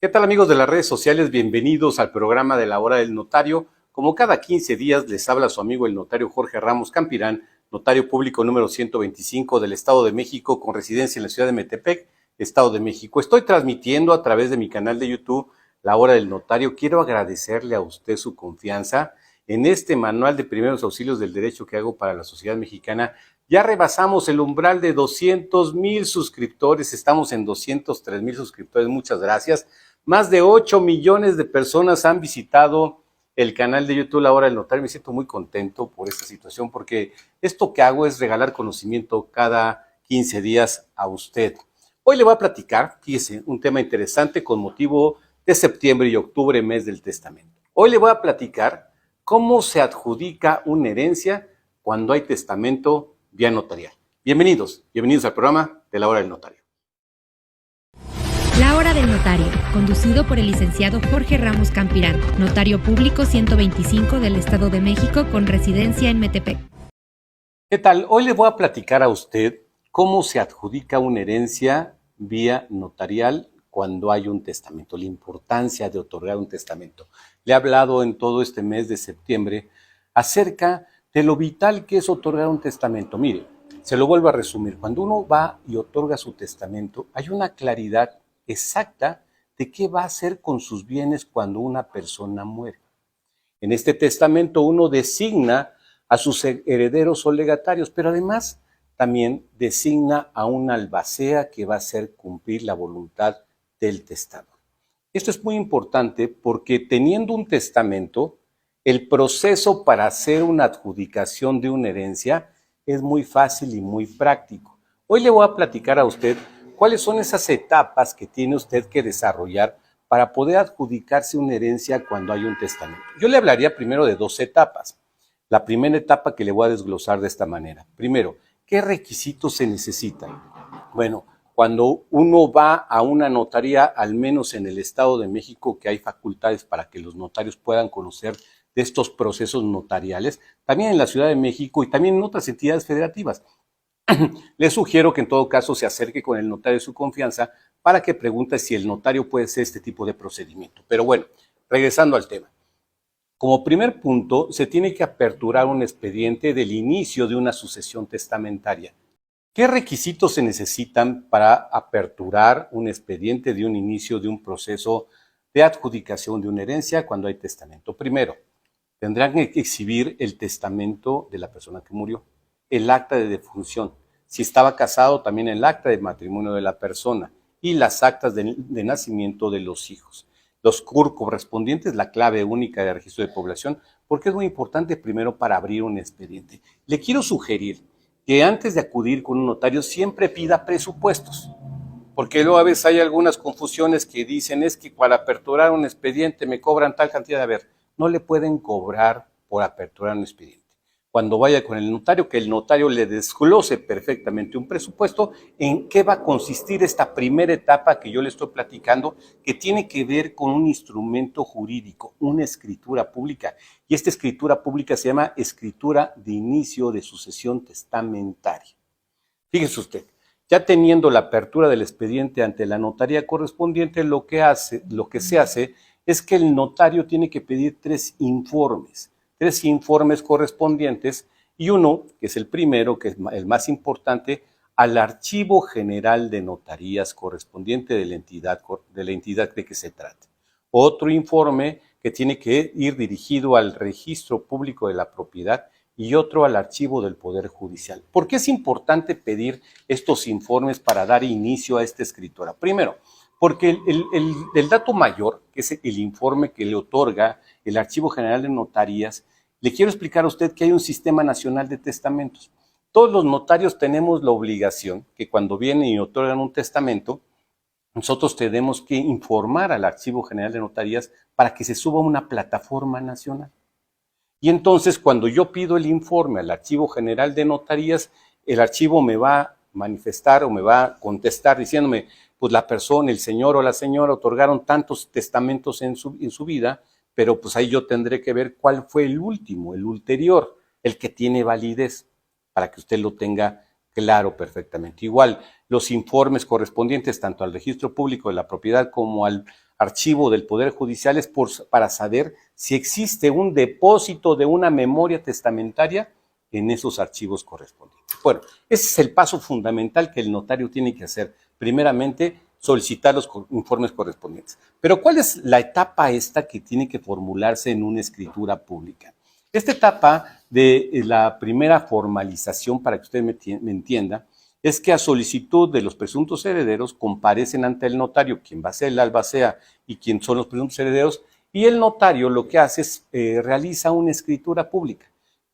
¿Qué tal, amigos de las redes sociales? Bienvenidos al programa de la Hora del Notario. Como cada 15 días les habla su amigo el notario Jorge Ramos Campirán, notario público número 125 del Estado de México con residencia en la ciudad de Metepec, Estado de México. Estoy transmitiendo a través de mi canal de YouTube La Hora del Notario. Quiero agradecerle a usted su confianza en este manual de primeros auxilios del derecho que hago para la sociedad mexicana. Ya rebasamos el umbral de 200,000 suscriptores, estamos en 203,000 suscriptores, muchas gracias. Más de 8 millones de personas han visitado el canal de YouTube La Hora del Notario. Me siento muy contento por esta situación porque esto que hago es regalar conocimiento cada 15 días a usted. Hoy le voy a platicar, fíjese, un tema interesante con motivo de septiembre y octubre, mes del testamento. Hoy le voy a platicar cómo se adjudica una herencia cuando hay testamento vía notarial. Bienvenidos al programa de La Hora del Notario. La Hora del Notario, conducido por el licenciado Jorge Ramos Campirán, notario público 125 del Estado de México con residencia en Metepec. ¿Qué tal? Hoy le voy a platicar a usted cómo se adjudica una herencia vía notarial cuando hay un testamento, la importancia de otorgar un testamento. Le he hablado en todo este mes de septiembre acerca de lo vital que es otorgar un testamento. Mire, se lo vuelvo a resumir. Cuando uno va y otorga su testamento, hay una claridad exacta de qué va a hacer con sus bienes cuando una persona muere. En este testamento uno designa a sus herederos o legatarios, pero además también designa a una albacea que va a hacer cumplir la voluntad del testador. Esto es muy importante porque teniendo un testamento, el proceso para hacer una adjudicación de una herencia es muy fácil y muy práctico. Hoy le voy a platicar a usted cuáles son esas etapas que tiene usted que desarrollar para poder adjudicarse una herencia cuando hay un testamento. Yo le hablaría primero de dos etapas. La primera etapa que le voy a desglosar de esta manera. Primero, ¿qué requisitos se necesitan? Bueno, cuando uno va a una notaría, al menos en el Estado de México, que hay facultades para que los notarios puedan conocer de estos procesos notariales, también en la Ciudad de México y también en otras entidades federativas. Le sugiero que en todo caso se acerque con el notario de su confianza para que pregunte si el notario puede hacer este tipo de procedimiento. Pero bueno, regresando al tema. Como primer punto, se tiene que aperturar un expediente del inicio de una sucesión testamentaria. ¿Qué requisitos se necesitan para aperturar un expediente de un inicio de un proceso de adjudicación de una herencia cuando hay testamento? Primero, tendrán que exhibir el testamento de la persona que murió, el acta de defunción, si estaba casado también el acta de matrimonio de la persona y las actas de nacimiento de los hijos. Los CUR correspondientes, la clave única de registro de población, porque es muy importante primero para abrir un expediente. Le quiero sugerir que antes de acudir con un notario siempre pida presupuestos, porque luego a veces hay algunas confusiones que dicen es que para aperturar un expediente me cobran tal cantidad. De ver, no le pueden cobrar por aperturar un expediente. Cuando vaya con el notario, que el notario le desglose perfectamente un presupuesto en qué va a consistir esta primera etapa que yo le estoy platicando, que tiene que ver con un instrumento jurídico, una escritura pública. Y esta escritura pública se llama escritura de inicio de sucesión testamentaria. Fíjese usted, ya teniendo la apertura del expediente ante la notaría correspondiente, lo que se hace es que el notario tiene que pedir tres informes correspondientes y uno, que es el primero, que es el más importante, al Archivo General de Notarías correspondiente de la entidad de que se trate. Otro informe que tiene que ir dirigido al Registro Público de la Propiedad y otro al Archivo del Poder Judicial. ¿Por qué es importante pedir estos informes para dar inicio a esta escritura? Primero, porque el dato mayor, que es el informe que le otorga el Archivo General de Notarías, le quiero explicar a usted que hay un Sistema Nacional de Testamentos. Todos los notarios tenemos la obligación que cuando vienen y otorgan un testamento, nosotros tenemos que informar al Archivo General de Notarías para que se suba a una plataforma nacional. Y entonces, cuando yo pido el informe al Archivo General de Notarías, el archivo me va a manifestar o me va a contestar diciéndome, pues la persona, el señor o la señora otorgaron tantos testamentos en su vida, pero pues ahí yo tendré que ver cuál fue el último, el ulterior, el que tiene validez, para que usted lo tenga claro perfectamente. Igual, los informes correspondientes tanto al registro público de la propiedad como al archivo del Poder Judicial es para saber si existe un depósito de una memoria testamentaria en esos archivos correspondientes. Bueno, ese es el paso fundamental que el notario tiene que hacer. Primeramente, solicitar los informes correspondientes. Pero ¿cuál es la etapa esta que tiene que formularse en una escritura pública? Esta etapa de la primera formalización, para que usted me entienda, es que a solicitud de los presuntos herederos comparecen ante el notario, quien va a ser el albacea y quien son los presuntos herederos, y el notario lo que hace es realiza una escritura pública.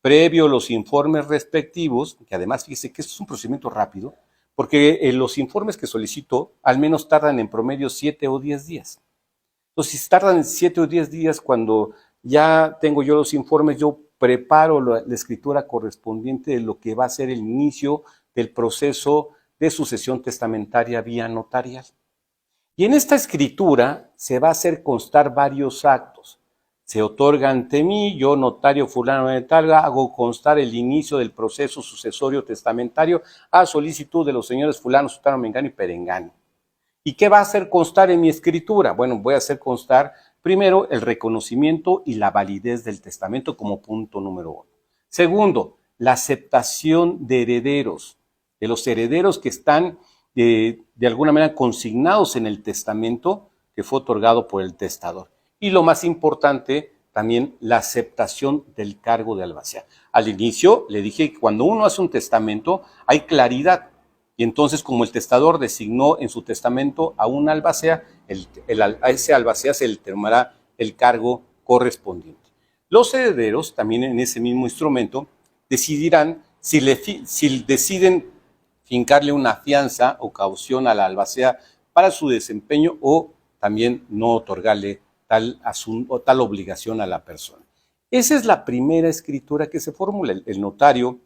Previo los informes respectivos, que además fíjese que esto es un procedimiento rápido, porque los informes que solicitó al menos tardan en promedio 7 o 10 días. Entonces, si tardan 7 o 10 días, cuando ya tengo yo los informes, yo preparo la escritura correspondiente de lo que va a ser el inicio del proceso de sucesión testamentaria vía notarial. Y en esta escritura se va a hacer constar varios actos. Se otorga ante mí, yo notario fulano de tal, hago constar el inicio del proceso sucesorio testamentario a solicitud de los señores fulano, sutano, mengano y perengano. ¿Y qué va a hacer constar en mi escritura? Bueno, voy a hacer constar primero el reconocimiento y la validez del testamento como punto número 1. Segundo, la aceptación de herederos, de los herederos que están de alguna manera consignados en el testamento que fue otorgado por el testador. Y lo más importante, también la aceptación del cargo de albacea. Al inicio le dije que cuando uno hace un testamento hay claridad. Y entonces, como el testador designó en su testamento a un albacea, a ese albacea se le tomará el cargo correspondiente. Los herederos, también en ese mismo instrumento, decidirán si deciden fincarle una fianza o caución a la albacea para su desempeño o también no otorgarle tal obligación a la persona. Esa es la primera escritura que se formula. El notario,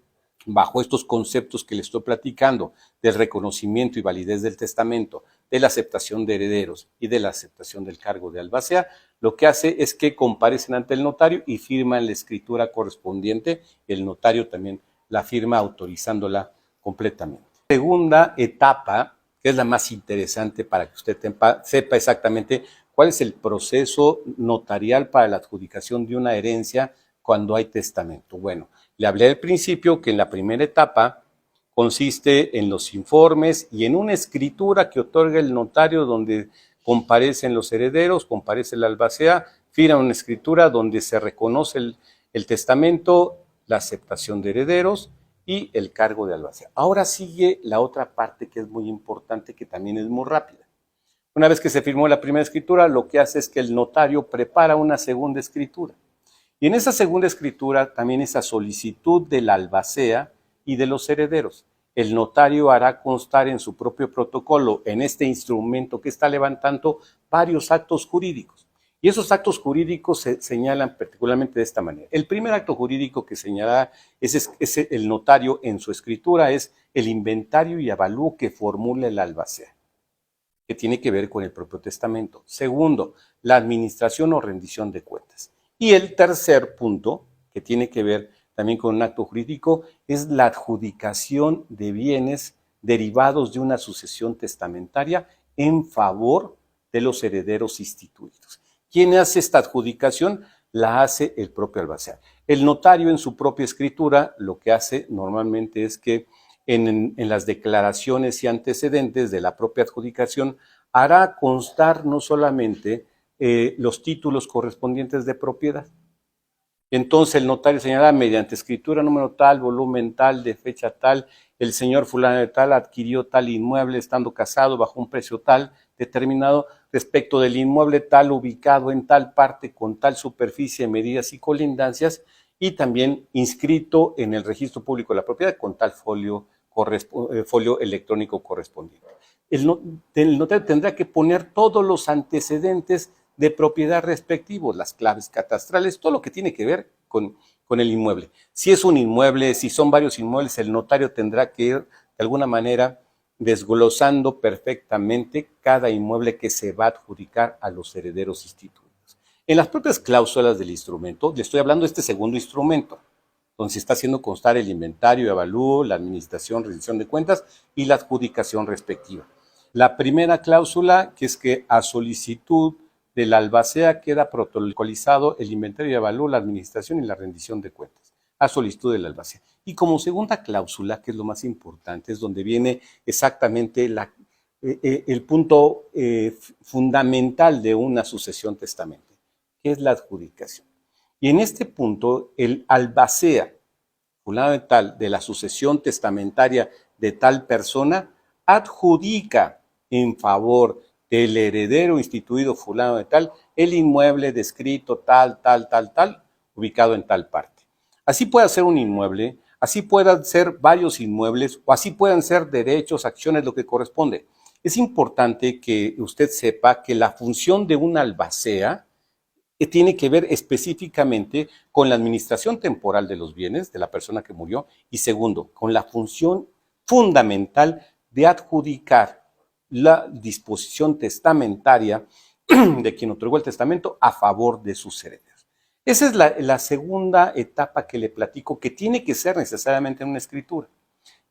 bajo estos conceptos que le estoy platicando, del reconocimiento y validez del testamento, de la aceptación de herederos y de la aceptación del cargo de albacea, lo que hace es que comparecen ante el notario y firman la escritura correspondiente. El notario también la firma autorizándola completamente. Segunda etapa, que es la más interesante para que usted sepa exactamente cuál es el proceso notarial para la adjudicación de una herencia cuando hay testamento. Bueno, le hablé al principio que en la primera etapa consiste en los informes y en una escritura que otorga el notario donde comparecen los herederos, comparece el albacea, firma una escritura donde se reconoce el testamento, la aceptación de herederos y el cargo de albacea. Ahora sigue la otra parte que es muy importante, que también es muy rápida. Una vez que se firmó la primera escritura, lo que hace es que el notario prepara una segunda escritura. Y en esa segunda escritura también es a solicitud del albacea y de los herederos. El notario hará constar en su propio protocolo, en este instrumento que está levantando, varios actos jurídicos. Y esos actos jurídicos se señalan particularmente de esta manera. El primer acto jurídico que señala el notario en su escritura es el inventario y avalúo que formula el albacea, que tiene que ver con el propio testamento. Segundo, la administración o rendición de cuentas. Y el tercer punto, que tiene que ver también con un acto jurídico, es la adjudicación de bienes derivados de una sucesión testamentaria en favor de los herederos instituidos. ¿Quién hace esta adjudicación? La hace el propio albacea. El notario en su propia escritura lo que hace normalmente es que en las declaraciones y antecedentes de la propia adjudicación hará constar no solamente los títulos correspondientes de propiedad. Entonces el notario señala mediante escritura número tal, volumen tal, de fecha tal, el señor fulano de tal adquirió tal inmueble estando casado bajo un precio tal determinado respecto del inmueble tal ubicado en tal parte con tal superficie, medidas y colindancias y también inscrito en el registro público de la propiedad con tal folio electrónico correspondiente. El notario tendrá que poner todos los antecedentes de propiedad respectivos, las claves catastrales, todo lo que tiene que ver con el inmueble. Si es un inmueble, si son varios inmuebles, el notario tendrá que ir de alguna manera desglosando perfectamente cada inmueble que se va a adjudicar a los herederos instituidos. En las propias cláusulas del instrumento, le estoy hablando de este segundo instrumento, donde se está haciendo constar el inventario y avalúo, la administración, rendición de cuentas y la adjudicación respectiva. La primera cláusula, que es que a solicitud del albacea queda protocolizado el inventario de avalúo, la administración y la rendición de cuentas a solicitud del albacea. Y como segunda cláusula, que es lo más importante, es donde viene exactamente el punto fundamental de una sucesión testamentaria, que es la adjudicación. Y en este punto, el albacea, fulano de tal, de la sucesión testamentaria de tal persona, adjudica en favor del heredero instituido fulano de tal el inmueble descrito tal, ubicado en tal parte. Así puede ser un inmueble, así puedan ser varios inmuebles o así puedan ser derechos, acciones, lo que corresponde. Es importante que usted sepa que la función de un albacea tiene que ver específicamente con la administración temporal de los bienes de la persona que murió y segundo, con la función fundamental de adjudicar la disposición testamentaria de quien otorgó el testamento a favor de sus herederos. Esa es la segunda etapa que le platico, que tiene que ser necesariamente en una escritura.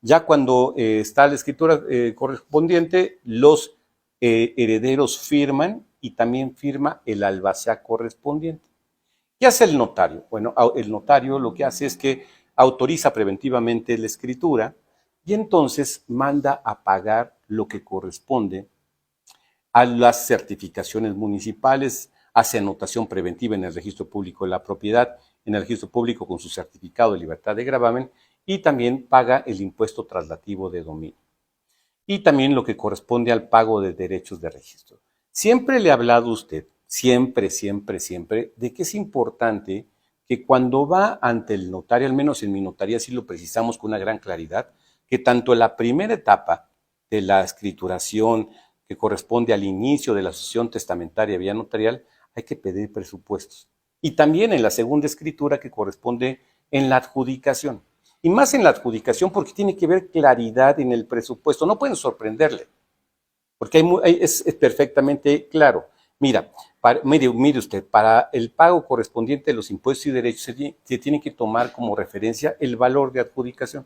Ya cuando está la escritura correspondiente, los herederos firman y también firma el albacea correspondiente. ¿Qué hace el notario? Bueno, el notario lo que hace es que autoriza preventivamente la escritura y entonces manda a pagar lo que corresponde a las certificaciones municipales, hace anotación preventiva en el registro público de la propiedad, en el registro público con su certificado de libertad de gravamen y también paga el impuesto traslativo de dominio. Y también lo que corresponde al pago de derechos de registro. Siempre le he hablado a usted, siempre, de que es importante que cuando va ante el notario, al menos en mi notaría sí lo precisamos con una gran claridad, que tanto la primera etapa de la escrituración que corresponde al inicio de la sucesión testamentaria vía notarial, hay que pedir presupuestos. Y también en la segunda escritura que corresponde en la adjudicación. Y más en la adjudicación porque tiene que ver claridad en el presupuesto. No pueden sorprenderle, porque es perfectamente claro. Mire usted, para el pago correspondiente de los impuestos y derechos se tiene que tomar como referencia el valor de adjudicación.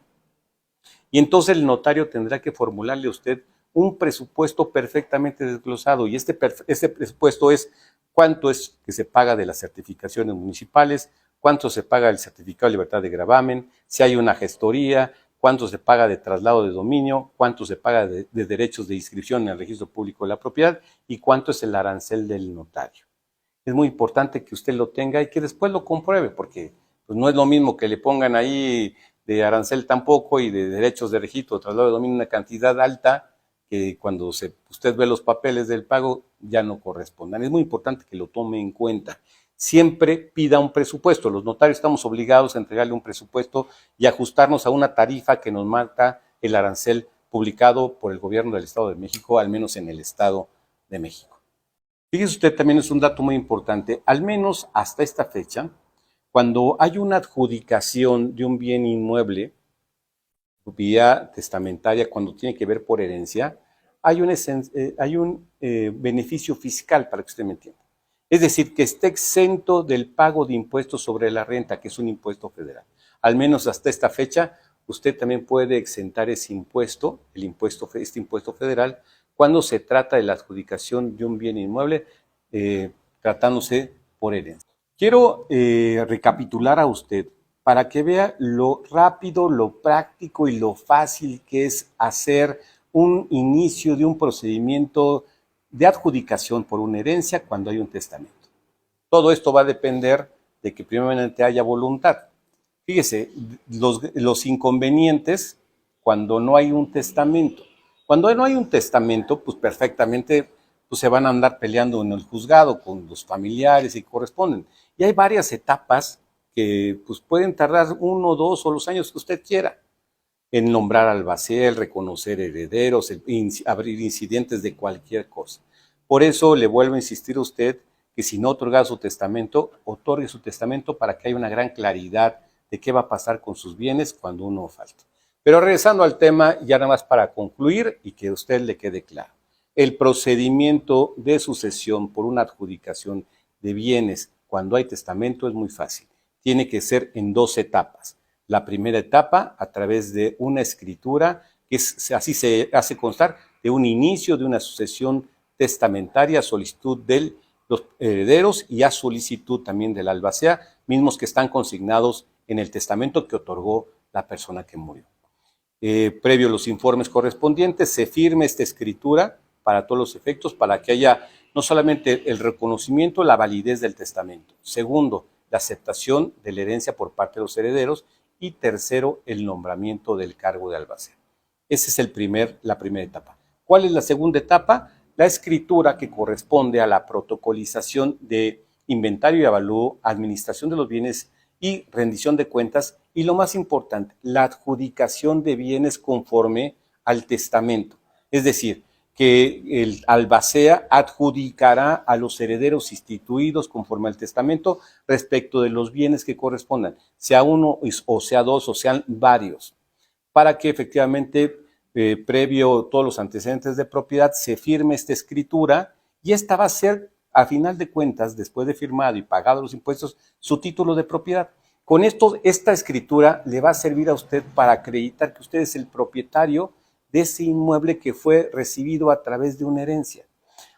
Y entonces el notario tendrá que formularle a usted un presupuesto perfectamente desglosado. Y este presupuesto es cuánto es que se paga de las certificaciones municipales, cuánto se paga del certificado de libertad de gravamen, si hay una gestoría, cuánto se paga de traslado de dominio, cuánto se paga de derechos de inscripción en el registro público de la propiedad y cuánto es el arancel del notario. Es muy importante que usted lo tenga y que después lo compruebe, porque pues, no es lo mismo que le pongan ahí de arancel tampoco y de derechos de registro, traslado de dominio una cantidad alta que cuando usted ve los papeles del pago ya no correspondan. Es muy importante que lo tome en cuenta. Siempre pida un presupuesto. Los notarios estamos obligados a entregarle un presupuesto y ajustarnos a una tarifa que nos marca el arancel publicado por el gobierno del Estado de México, al menos en el Estado de México. Fíjese usted, también es un dato muy importante, al menos hasta esta fecha, cuando hay una adjudicación de un bien inmueble vía testamentaria, cuando tiene que ver por herencia, hay un beneficio fiscal, para que usted me entienda. Es decir, que esté exento del pago de impuestos sobre la renta, que es un impuesto federal. Al menos hasta esta fecha, usted también puede exentar ese impuesto, este impuesto federal, cuando se trata de la adjudicación de un bien inmueble, tratándose por herencia. Quiero recapitular a usted para que vea lo rápido, lo práctico y lo fácil que es hacer un inicio de un procedimiento de adjudicación por una herencia cuando hay un testamento. Todo esto va a depender de que primeramente haya voluntad. Fíjese, los inconvenientes cuando no hay un testamento. Cuando no hay un testamento, pues perfectamente pues se van a andar peleando en el juzgado con los familiares y corresponden. Y hay varias etapas que pues pueden tardar 1, 2 o los años que usted quiera en nombrar albacea, el reconocer herederos, abrir incidentes de cualquier cosa. Por eso le vuelvo a insistir a usted que si no otorga su testamento, otorgue su testamento para que haya una gran claridad de qué va a pasar con sus bienes cuando uno falte. Pero regresando al tema, ya nada más para concluir y que a usted le quede claro. El procedimiento de sucesión por una adjudicación de bienes cuando hay testamento es muy fácil. Tiene que ser en 2 etapas. La primera etapa a través de una escritura, que así se hace constar, de un inicio de una sucesión testamentaria a solicitud de los herederos y a solicitud también del albacea, mismos que están consignados en el testamento que otorgó la persona que murió. Previo a los informes correspondientes, se firme esta escritura para todos los efectos, para que haya no solamente el reconocimiento, la validez del testamento. Segundo, la aceptación de la herencia por parte de los herederos. Y tercero, el nombramiento del cargo de albacea. Esa es la primera etapa. ¿Cuál es la segunda etapa? La escritura que corresponde a la protocolización de inventario y avalúo, administración de los bienes y rendición de cuentas. Y lo más importante, la adjudicación de bienes conforme al testamento. Es decir, que el albacea adjudicará a los herederos instituidos conforme al testamento respecto de los bienes que correspondan, sea uno o sea dos o sean varios, para que efectivamente, previo todos los antecedentes de propiedad, se firme esta escritura y esta va a ser, a final de cuentas, después de firmado y pagado los impuestos, su título de propiedad. Con esto, esta escritura le va a servir a usted para acreditar que usted es el propietario de ese inmueble que fue recibido a través de una herencia.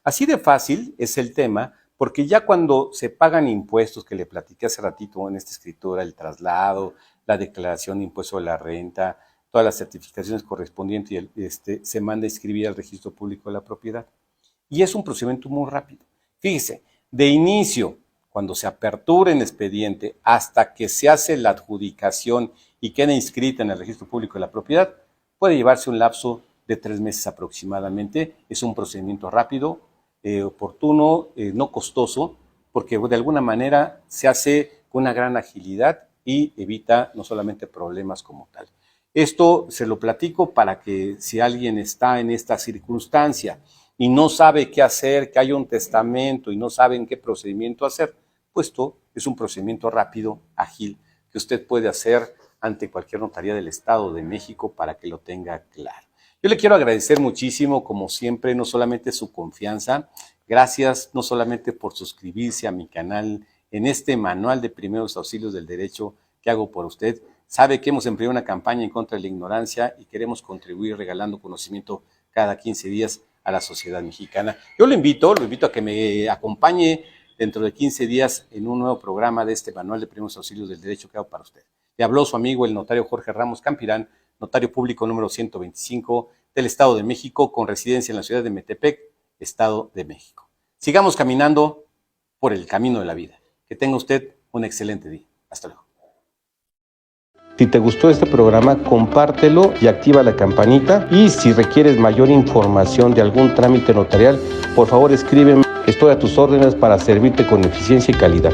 Así de fácil es el tema, porque ya cuando se pagan impuestos, que le platiqué hace ratito en esta escritura, el traslado, la declaración de impuesto de la renta, todas las certificaciones correspondientes, y se manda a inscribir al registro público de la propiedad. Y es un procedimiento muy rápido. Fíjese, de inicio, cuando se apertura el expediente, hasta que se hace la adjudicación y queda inscrita en el registro público de la propiedad, puede llevarse un lapso de 3 meses aproximadamente. Es un procedimiento rápido, oportuno, no costoso, porque de alguna manera se hace con una gran agilidad y evita no solamente problemas como tal. Esto se lo platico para que si alguien está en esta circunstancia y no sabe qué hacer, que haya un testamento y no sabe en qué procedimiento hacer, pues esto es un procedimiento rápido, ágil, que usted puede hacer ante cualquier notaría del Estado de México para que lo tenga claro. Yo le quiero agradecer muchísimo, como siempre, no solamente su confianza, gracias no solamente por suscribirse a mi canal en este manual de primeros auxilios del derecho que hago por usted. Sabe que hemos emprendido una campaña en contra de la ignorancia y queremos contribuir regalando conocimiento cada 15 días a la sociedad mexicana. Yo lo invito a que me acompañe dentro de 15 días en un nuevo programa de este manual de primeros auxilios del derecho que hago para usted. Le habló su amigo el notario Jorge Ramos Campirán, notario público número 125 del Estado de México, con residencia en la ciudad de Metepec, Estado de México. Sigamos caminando por el camino de la vida. Que tenga usted un excelente día. Hasta luego. Si te gustó este programa, compártelo y activa la campanita. Y si requieres mayor información de algún trámite notarial, por favor escríbeme. Estoy a tus órdenes para servirte con eficiencia y calidad.